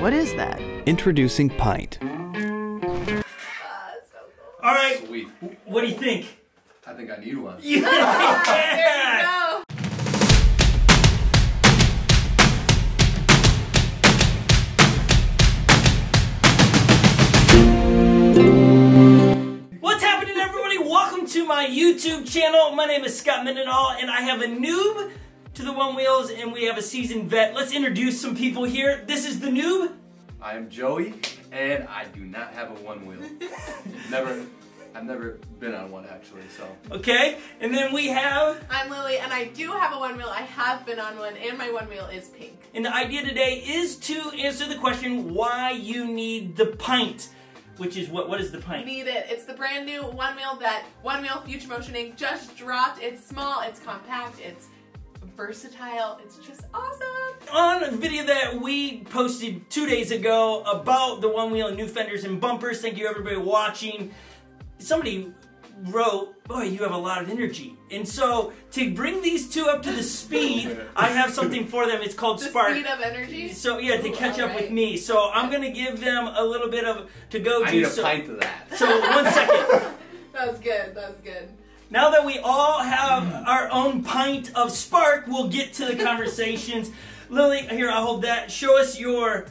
What is that? Introducing Pint. So cool. All right. Sweet. What do you think? I think I need one. Yeah. There you go. What's happening, everybody? Welcome to my YouTube channel. My name is Scott Mendenhall, and I have a noob to the One Wheels, and we have a seasoned vet. Let's introduce some people here. This is the noob. I am Joey, and I do not have a one wheel. I've never been on one actually, so. Okay, and then we have... I'm Lily, and I do have a one wheel. I have been on one, and my one wheel is pink. And the idea today is to answer the question why you need the pint. Which is what is the pint? Need it. It's the brand new one wheel that One Wheel Future Motion Inc. just dropped. It's small, it's compact, it's versatile, it's just awesome. On a video that we posted 2 days ago about the One Wheel and new fenders and bumpers, thank you everybody watching, somebody wrote, boy, you have a lot of energy. And so, to bring these two up to the speed, I have something for them. It's called Spark. The speed of energy? So, yeah, to catch up with me. So, I'm going to give them a little bit of to-go juice. I need a pint of that. So, 1 second. That was good, that was good. Now that we all have our own pint of Spark, we'll get to the conversations. Lily, here, I'll hold that. Show us your...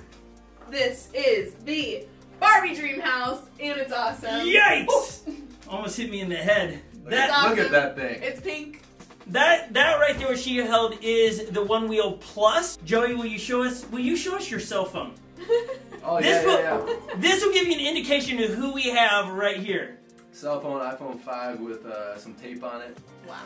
This is the Barbie Dream House, and it's awesome. Yikes! Almost hit me in the head. Look at that thing. It's pink. That right there, what she held, is the One Wheel Plus. Joey, will you show us your cell phone? Oh, yeah. This will give you an indication of who we have right here. Cell phone, iPhone 5 with some tape on it. Wow.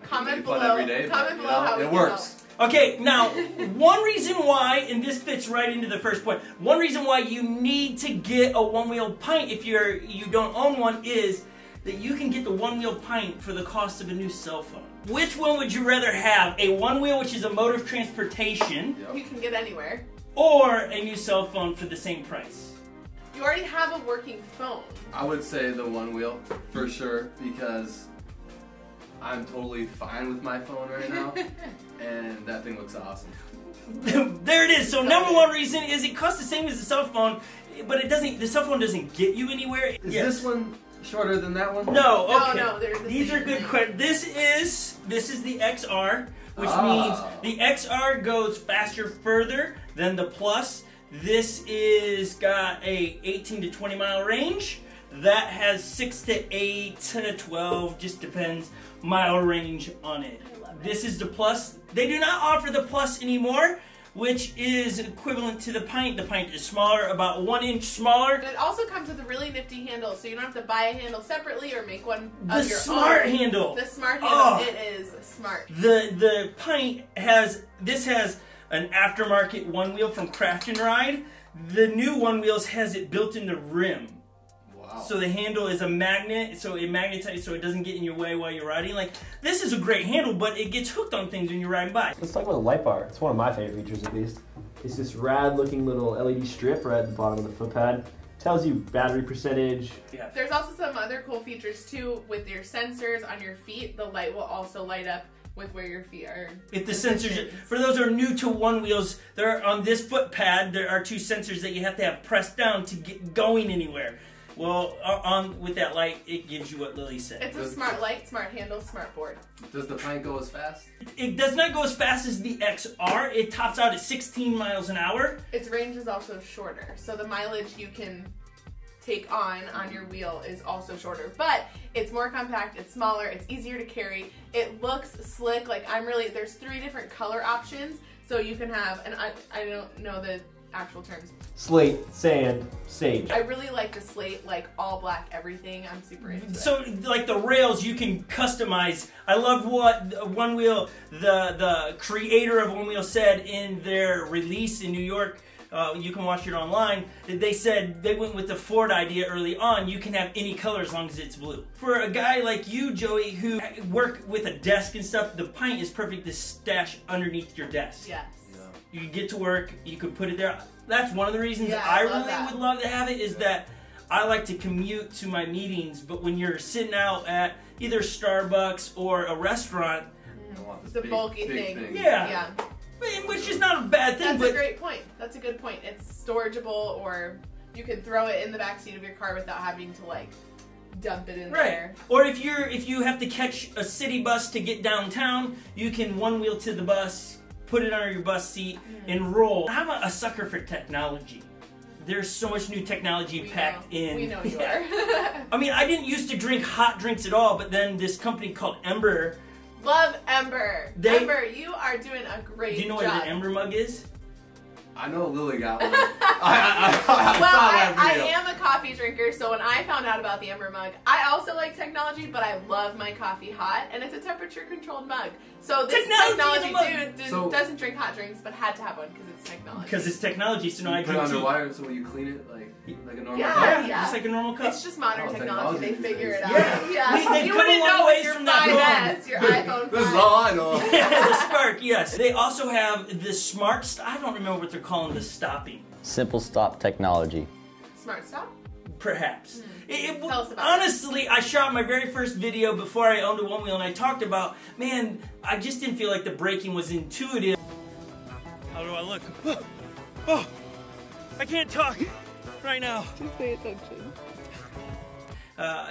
Comment below. Every day, comment below how it works. Okay, now, one reason why, and this fits right into the first point, one reason why you need to get a One Wheel Pint if you don't own one is that you can get the One Wheel Pint for the cost of a new cell phone. Which one would you rather have? A One Wheel, which is a mode of transportation, you can get anywhere, or a new cell phone for the same price? You already have a working phone. I would say the one wheel, for sure, because I'm totally fine with my phone right now, and that thing looks awesome. There it is. So number one reason is it costs the same as the cell phone, but it doesn't. The cell phone doesn't get you anywhere. Is this one shorter than that one? No. Okay. No, they're the These same are good thing. questions. This is the XR, which means the XR goes faster, further than the Plus. This is got a 18 to 20 mile range. That has 6 to 8 to 12, just depends, mile range on it. This is the Plus. They do not offer the Plus anymore, which is equivalent to the Pint. The Pint is smaller, about 1 inch smaller. It also comes with a really nifty handle, so you don't have to buy a handle separately or make one The of your smart own. handle. The smart handle. Oh. It is smart. The Pint has an aftermarket One Wheel from Craft and Ride. The new One Wheels has it built in the rim. Wow. So the handle is a magnet, so it magnetizes so it doesn't get in your way while you're riding. Like, this is a great handle, but it gets hooked on things when you're riding by. Let's talk about the light bar. It's one of my favorite features, at least. It's this rad looking little LED strip right at the bottom of the foot pad. Tells you battery percentage. Yeah. There's also some other cool features too with your sensors on your feet. The light will also light up with where your feet are. If the sensors, for those who are new to One Wheels, there on this foot pad, there are 2 sensors that you have to have pressed down to get going anywhere. Well, with that light, it gives you what Lily said. It's a smart light, smart handle, smart board. Does the Pint go as fast? It does not go as fast as the XR. It tops out at 16 miles an hour. Its range is also shorter, so the mileage you can take on your wheel is also shorter, but it's more compact, it's smaller, it's easier to carry, it looks slick. Like, there's 3 different color options, so you can have, and I don't know the actual terms. Slate, sand, sage. I really like the slate, like all black everything. I'm super into it. So, like the rails, you can customize. I love what One Wheel, the creator of One Wheel said in their release in New York. You can watch it online. They said they went with the Ford idea early on. You can have any color as long as it's blue. For a guy like you, Joey, who work with a desk and stuff, the Pint is perfect to stash underneath your desk. Yes. You can get to work, you could put it there. That's one of the reasons I would love to have it, is that I like to commute to my meetings, but when you're sitting out at either Starbucks or a restaurant, It's a bulky thing. Yeah. Which is not a bad thing. That's a great point. That's a good point. It's storageable, or you can throw it in the back seat of your car without having to like dump it in there. Or if you have to catch a city bus to get downtown, you can one wheel to the bus, put it under your bus seat, and roll. I'm a sucker for technology. There's so much new technology packed in. We know you are. I mean, I didn't used to drink hot drinks at all, but then this company called Ember. Love Ember. Ember, you are doing a great job. Do you know what an Ember mug is? I know Lily got one. I am a coffee drinker, so when I found out about the Ember mug, I also like technology, but I love my coffee hot, and it's a temperature-controlled mug. So this technology dude doesn't drink hot drinks, but had to have one because it's technology. Because it's technology, so now I drink tea. Put it under wire, so when you clean it like a normal cup? Yeah, just like a normal cup. It's just modern technology. They figure it out. Yeah. You wouldn't know with your 5S, your iPhone 5. This is all I know. The Spark, yes. They also have the Smart, I don't remember what they're calling the stopping. Simple stop technology. Smart stop? Perhaps. Tell us about honestly, I shot my very first video before I owned a one wheel, and I talked about, man, I just didn't feel like the braking was intuitive. How do I look? Oh, I can't talk right now. Just pay attention.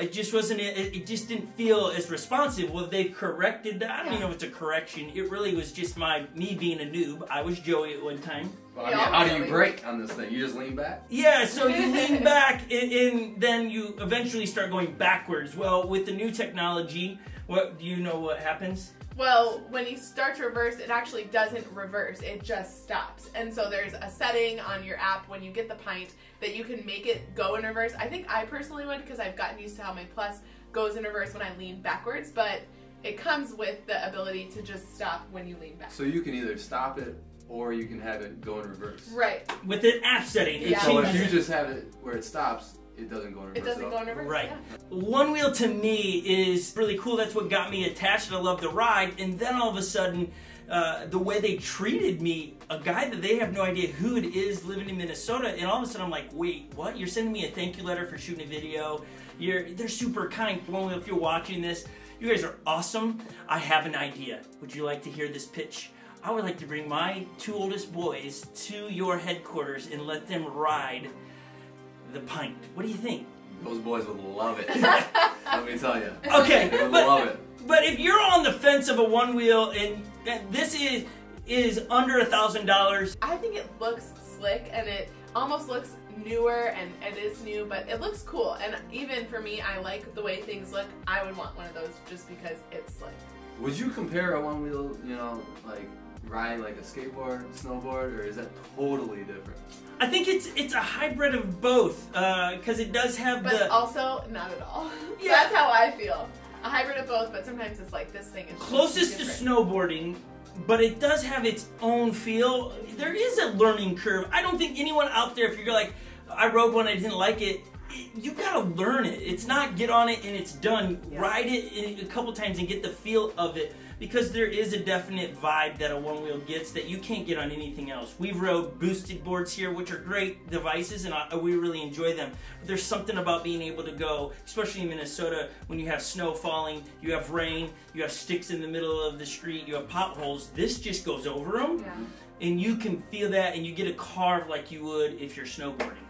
It just wasn't. It just didn't feel as responsive. Well, they've corrected that. I don't even know if it's a correction. It really was just me being a noob. I was Joey at one time. Well, I mean, how do you brake on this thing? You just lean back? Yeah, so you lean back, and then you eventually start going backwards. Well, with the new technology, do you know what happens? Well, when you start to reverse, it actually doesn't reverse, it just stops. And so there's a setting on your app when you get the pint that you can make it go in reverse. I think I personally would, because I've gotten used to how my Plus goes in reverse when I lean backwards, but it comes with the ability to just stop when you lean back. So you can either stop it or you can have it go in reverse. Right. With an app setting. Yeah. So if you just have it where it stops, it doesn't go in reverse. It doesn't go in reverse. Right. Yeah. One wheel to me is really cool. That's what got me attached. I love the ride. And then all of a sudden, the way they treated me, a guy that they have no idea who it is living in Minnesota, and all of a sudden I'm like, wait, what? You're sending me a thank you letter for shooting a video. They're super kind. One wheel, if you're watching this, you guys are awesome. I have an idea. Would you like to hear this pitch? I would like to bring my 2 oldest boys to your headquarters and let them ride the pint. What do you think? Those boys would love it. Let me tell you. Okay, they would love it. But if you're on the fence of a one wheel and this is under $1,000, I think it looks slick and it almost looks newer, and it is new, but it looks cool. And even for me, I like the way things look. I would want one of those just because it's slick. Would you compare a one wheel, like ride like a skateboard, snowboard, or is that totally different? I think it's a hybrid of both, because it does have but also not at all. Yeah. That's how I feel. A hybrid of both, but sometimes it's like this thing is closest to snowboarding, but it does have its own feel. There is a learning curve. I don't think anyone out there, if you're like, I rode one, I didn't like it, you gotta learn it. It's not get on it and it's done. Yeah. Ride it a couple times and get the feel of it, because there is a definite vibe that a one wheel gets that you can't get on anything else. We've rode boosted boards here, which are great devices, and we really enjoy them. But there's something about being able to go, especially in Minnesota, when you have snow falling, you have rain, you have sticks in the middle of the street, you have potholes. This just goes over them, and you can feel that, and you get a carve like you would if you're snowboarding.